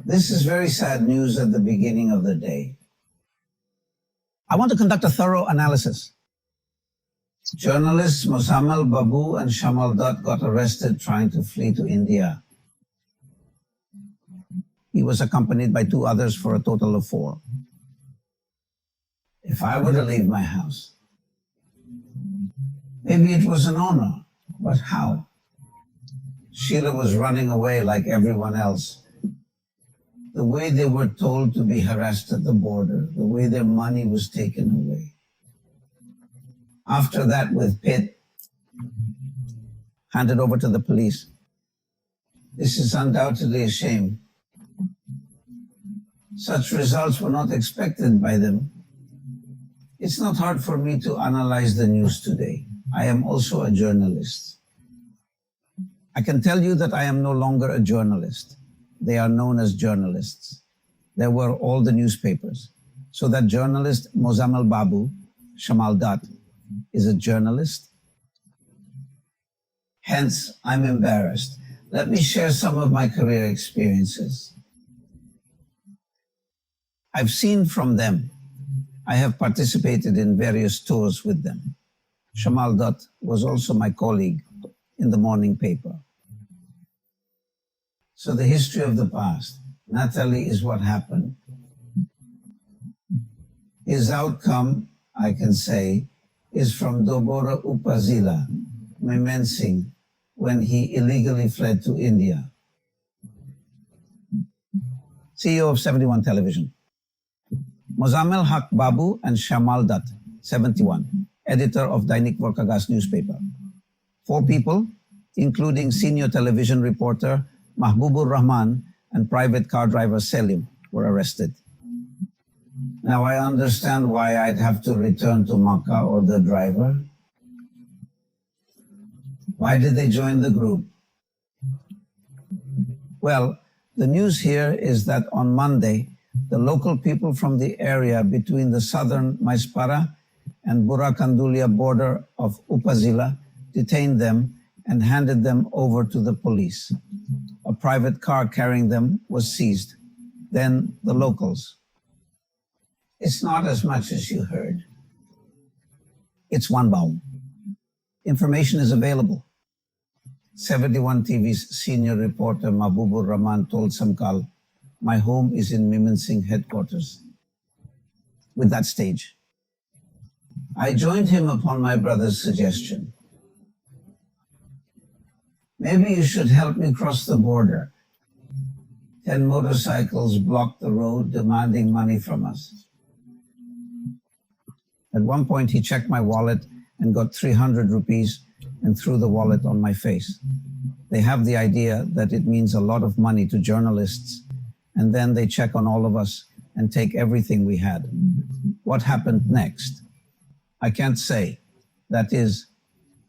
This is very sad news at the beginning of the day. I want to conduct a thorough analysis. Journalists Mozammel, Babu and Shaymol got arrested trying to flee to India. He was accompanied by 2 others for a total of 4. If I were to leave my house, maybe it was an honor, but how? Sheila was running away like everyone else. The way they were told to be harassed at the border, the way their money was taken away. After that, with Pitt, handed over to the police. This is undoubtedly a shame. Such results were not expected by them. It's not hard for me to analyze the news today. I am also a journalist. I can tell you that I am no longer a journalist. They are known as journalists. There were all the newspapers. So that journalist Mozammel Babu, Shaymol Datta, is a journalist. Hence, I'm embarrassed. Let me share some of my career experiences. I've seen from them. I have participated in various tours with them. Shaymol Datta was also my colleague in the morning paper. So the history of the past. Natalie is what happened. His outcome, I can say, is from Dobora Upazila, Mymensingh, when he illegally fled to India. CEO of 71 Television. Mozammel Haq Babu and Shaymol Datta, 71, editor of Dainik Vorkagas newspaper. 4 people, including senior television reporter Mahbubur Rahman and private car driver Selim, were arrested. Now I understand why I'd have to return to Makkah or the driver. Why did they join the group? Well, the news here is that on Monday, the local people from the area between the southern Maispara and Burakandulia border of Upazila detained them and handed them over to the police. A private car carrying them was seized. Then the locals. It's not as much as you heard. It's one bomb. Information is available. 71 TV's senior reporter Mahbubur Rahman told Samkal, "My home is in Mymensingh headquarters." With that stage, I joined him upon my brother's suggestion. Maybe you should help me cross the border. 10 motorcycles blocked the road demanding money from us. At one point, he checked my wallet and got 300 rupees and threw the wallet on my face. They have the idea that it means a lot of money to journalists, and then they check on all of us and take everything we had. What happened next? I can't say. That is,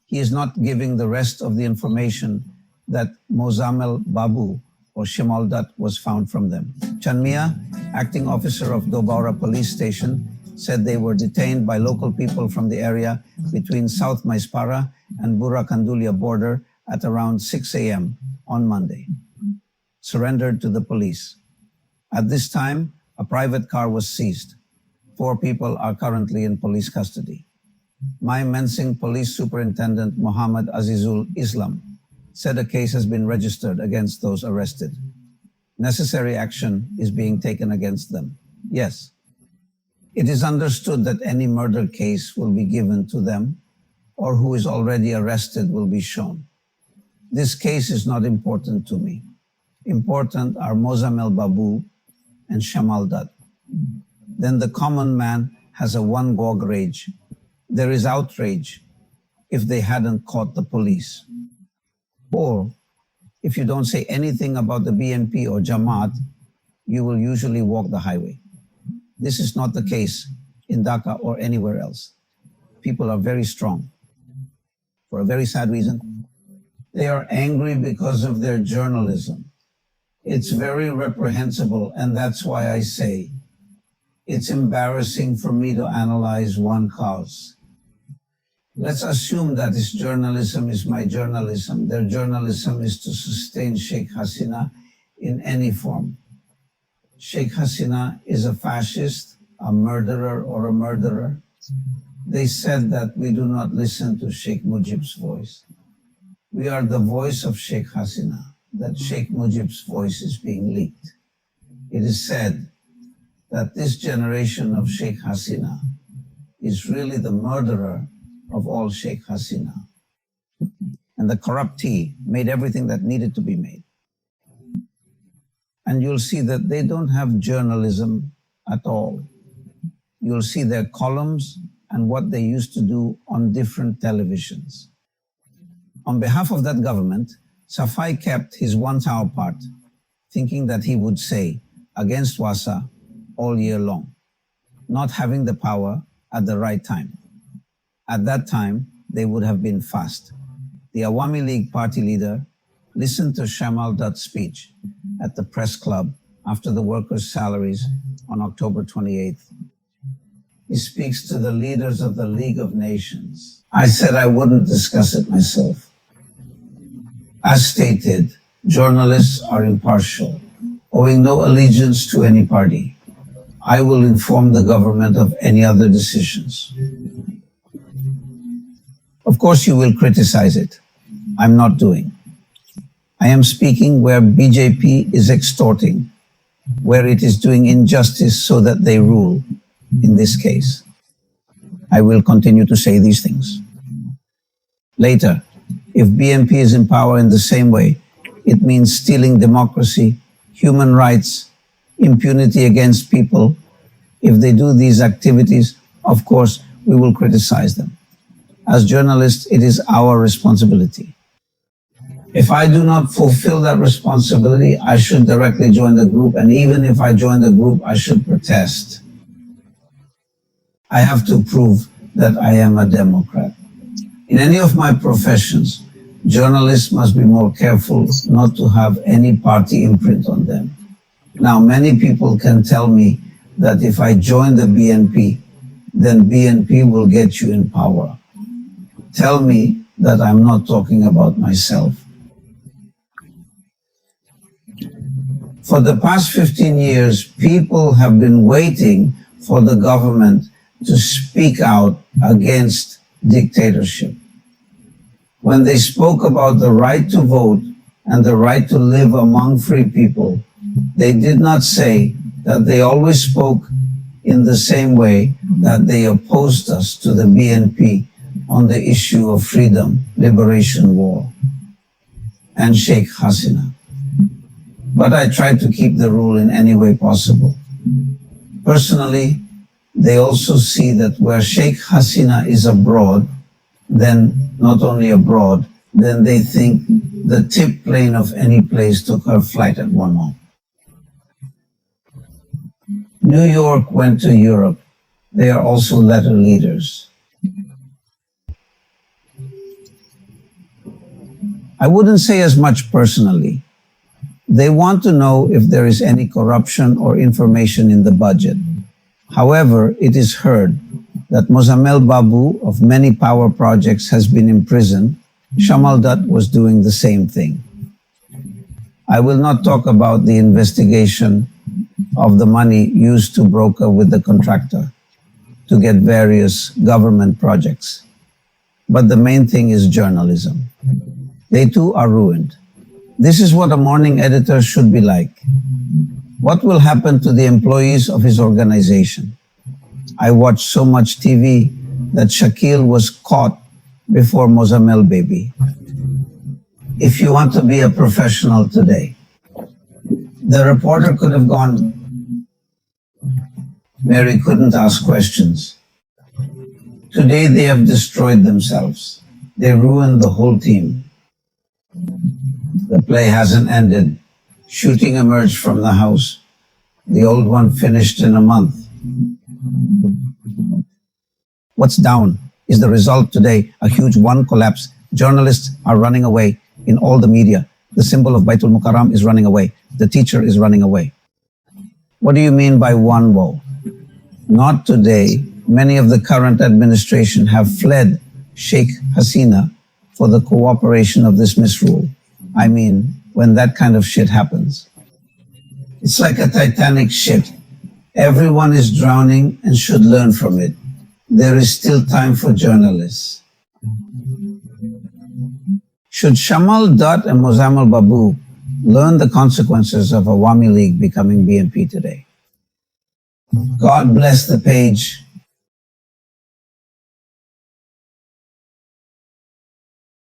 he is not giving the rest of the information that Mozammel Babu or Shaymol Datta was found from them. Chanmia, acting officer of Dobaura police station, said they were detained by local people from the area between South Maispara and Burakandulia border at around 6 a.m. on Monday. Surrendered to the police. At this time, a private car was seized. 4 people are currently in police custody. Mymensingh Police Superintendent Muhammad Azizul Islam said a case has been registered against those arrested. Necessary action is being taken against them. Yes, it is understood that any murder case will be given to them, or who is already arrested will be shown. This case is not important to me. Important are Mozammel Babu and Shaymol Datta. Then the common man has a one-gog rage. There is outrage if they hadn't caught the police. Or if you don't say anything about the BNP or Jamaat, you will usually walk the highway. This is not the case in Dhaka or anywhere else. People are very strong for a very sad reason. They are angry because of their journalism. It's very reprehensible, and that's why I say it's embarrassing for me to analyze one cause. Let's assume that this journalism is my journalism. Their journalism is to sustain Sheikh Hasina in any form. Sheikh Hasina is a fascist, a murderer, or a murderer. They said that we do not listen to Sheikh Mujib's voice. We are the voice of Sheikh Hasina, that Sheikh Mujib's voice is being leaked. It is said that this generation of Sheikh Hasina is really the murderer of all Sheikh Hasina. And the corruptee made everything that needed to be made. And you'll see that they don't have journalism at all. You'll see their columns and what they used to do on different televisions. On behalf of that government, Safai kept his 1 hour part, thinking that he would say against Wasa all year long, not having the power at the right time. At that time, they would have been fast. The Awami League party leader listened to Shaymol Dutt's speech at the press club after the workers' salaries on October 28th. He speaks to the leaders of the League of Nations. I said I wouldn't discuss it myself. As stated, journalists are impartial, owing no allegiance to any party. I will inform the government of any other decisions. Of course, you will criticize it. I'm not doing. I am speaking where BJP is extorting, where it is doing injustice so that they rule, in this case. I will continue to say these things. Later, if BNP is in power in the same way, it means stealing democracy, human rights, impunity against people. If they do these activities, of course, we will criticize them. As journalists, it is our responsibility. If I do not fulfill that responsibility, I should directly join the group, and even if I join the group, I should protest. I have to prove that I am a Democrat. In any of my professions, journalists must be more careful not to have any party imprint on them. Now, many people can tell me that if I join the BNP, then BNP will get you in power. Tell me that I'm not talking about myself. For the past 15 years, people have been waiting for the government to speak out against dictatorship. When they spoke about the right to vote and the right to live among free people, they did not say that they always spoke in the same way that they opposed us to the BNP on the issue of freedom, liberation war, and Sheikh Hasina. But I tried to keep the rule in any way possible. Personally, they also see that where Sheikh Hasina is abroad, then not only abroad, then they think the tip plane of any place took her flight at 1 month. New York went to Europe. They are also letter leaders. I wouldn't say as much personally. They want to know if there is any corruption or information in the budget. However, it is heard that Mozammel Babu of many power projects has been imprisoned. Shaymol Dutt was doing the same thing. I will not talk about the investigation of the money used to broker with the contractor to get various government projects. But the main thing is journalism. They too are ruined. This is what a morning editor should be like. What will happen to the employees of his organization? I watched so much TV that Shakil was caught before Mozammel baby. If you want to be a professional today, the reporter could have gone, Mary couldn't ask questions. Today they have destroyed themselves. They ruined the whole team. The play hasn't ended. Shooting emerged from the house. The old one finished in a month. What's down is the result today, a huge one collapse. Journalists are running away in all the media. The symbol of Baitul Mukarram is running away. The teacher is running away. What do you mean by one woe? Not today. Many of the current administration have fled Sheikh Hasina for the cooperation of this misrule. I mean, when that kind of shit happens. It's like a Titanic ship. Everyone is drowning and should learn from it. There is still time for journalists. Should Shaymol, Dutt and Mozammel Babu learn the consequences of Awami League becoming BNP today? God bless the page